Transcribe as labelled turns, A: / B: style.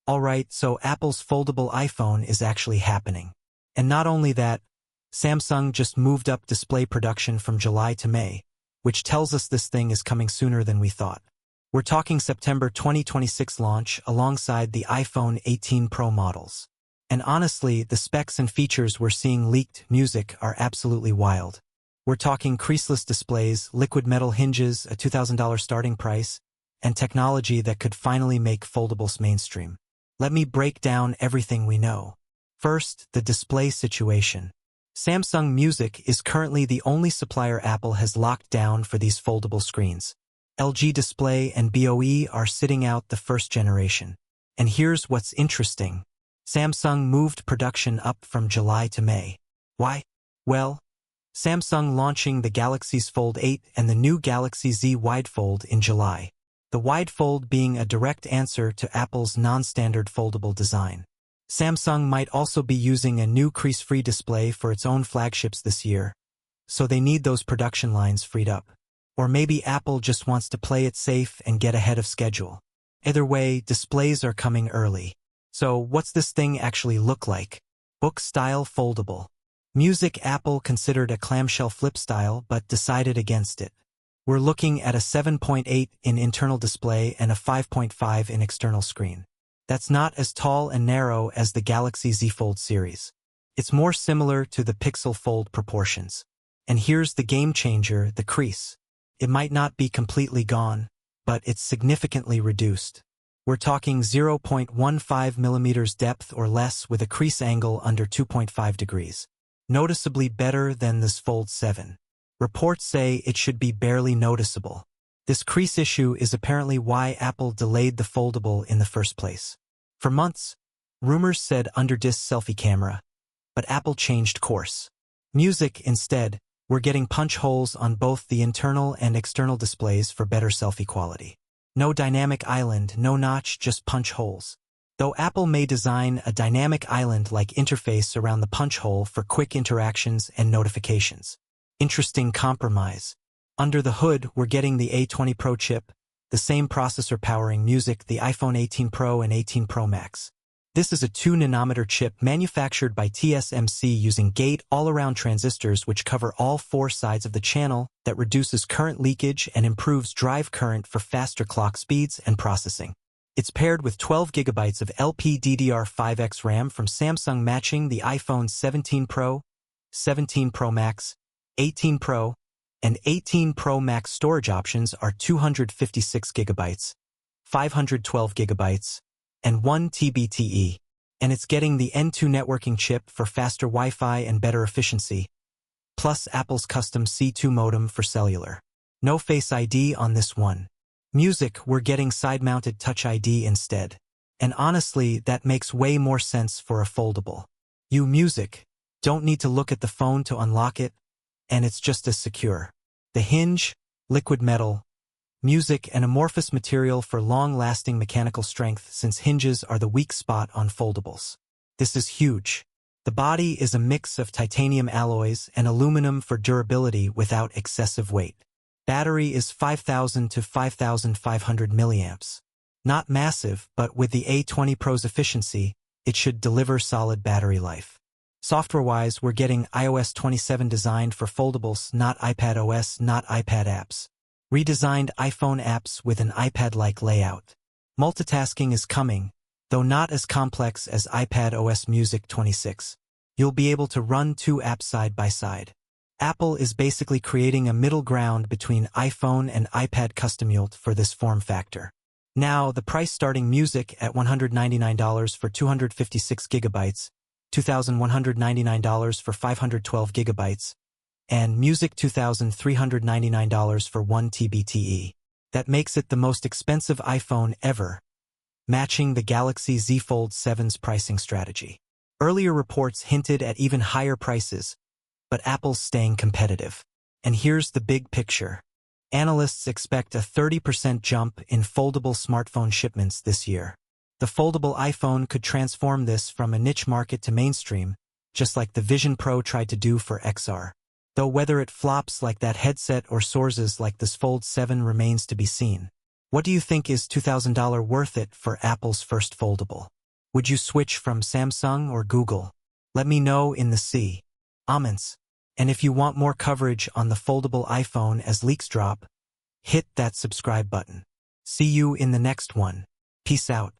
A: Alright, so Apple's foldable iPhone is actually happening. And not only that, Samsung just moved up display production from July to May, which tells us this thing is coming sooner than we thought. We're talking September 2026 launch alongside the iPhone 18 Pro models. And honestly, the specs and features we're seeing leaked music are absolutely wild. We're talking creaseless displays, liquid metal hinges, a $2,000 starting price, and technology that could finally make foldables mainstream. Let me break down everything we know. First, the display situation. Samsung Music is currently the only supplier Apple has locked down for these foldable screens. LG Display and BOE are sitting out the first generation. And here's what's interesting. Samsung moved production up from July to May. Why? Well, Samsung launching the Galaxy's Fold 8 and the new Galaxy Z Wide Fold in July. The Wide Fold being a direct answer to Apple's non-standard foldable design. Samsung might also be using a new crease-free display for its own flagships this year, so they need those production lines freed up. Or maybe Apple just wants to play it safe and get ahead of schedule. Either way, displays are coming early. So what's this thing actually look like? Book-style foldable. Music Apple considered a clamshell flip style but decided against it. We're looking at a 7.8 in internal display and a 5.5 in external screen. That's not as tall and narrow as the Galaxy Z Fold series. It's more similar to the Pixel Fold proportions. And here's the game changer, the crease. It might not be completely gone, but it's significantly reduced. We're talking 0.15 millimeters depth or less with a crease angle under 2.5 degrees. Noticeably better than this Fold 7. Reports say it should be barely noticeable. This crease issue is apparently why Apple delayed the foldable in the first place. For months, rumors said under-disc selfie camera, but Apple changed course. Music, instead, we're getting punch holes on both the internal and external displays for better selfie quality. No dynamic island, no notch, just punch holes. Though Apple may design a dynamic island-like interface around the punch hole for quick interactions and notifications. Interesting compromise. Under the hood, we're getting the A20 Pro chip, the same processor powering music, the iPhone 18 Pro and 18 Pro Max. This is a 2-nanometer chip manufactured by TSMC using gate all-around transistors which cover all 4 sides of the channel that reduces current leakage and improves drive current for faster clock speeds and processing. It's paired with 12 GB of LPDDR5X RAM from Samsung matching the iPhone 17 Pro, 17 Pro Max, 18 Pro, and 18 Pro Max storage options are 256 GB, 512 GB, and 1 TB/TE, and it's getting the N2 networking chip for faster Wi-Fi and better efficiency, plus Apple's custom C2 modem for cellular. No Face ID on this one. Music, we're getting side-mounted Touch ID instead. And honestly, that makes way more sense for a foldable. You music don't need to look at the phone to unlock it, and it's just as secure. The hinge, liquid metal, music, and amorphous material for long-lasting mechanical strength since hinges are the weak spot on foldables. This is huge. The body is a mix of titanium alloys and aluminum for durability without excessive weight. Battery is 5,000 to 5,500 milliamps. Not massive, but with the A20 Pro's efficiency, it should deliver solid battery life. Software-wise, we're getting iOS 27 designed for foldables, not iPad OS, not iPad apps. Redesigned iPhone apps with an iPad-like layout. Multitasking is coming, though not as complex as iPad OS Music 26. You'll be able to run 2 apps side by side. Apple is basically creating a middle ground between iPhone and iPad custom-built for this form factor. Now, the price starting music at $199 for 256 GB, $2,199 for 512 GB, and music $2,399 for 1 TB/TE. That makes it the most expensive iPhone ever, matching the Galaxy Z Fold 7's pricing strategy. Earlier reports hinted at even higher prices, but Apple's staying competitive. And here's the big picture. Analysts expect a 30% jump in foldable smartphone shipments this year. The foldable iPhone could transform this from a niche market to mainstream, just like the Vision Pro tried to do for XR. Though whether it flops like that headset or soars like this Fold 7 remains to be seen. What do you think, is $2,000 worth it for Apple's first foldable? Would you switch from Samsung or Google? Let me know in the comments. And if you want more coverage on the foldable iPhone as leaks drop, hit that subscribe button. See you in the next one. Peace out.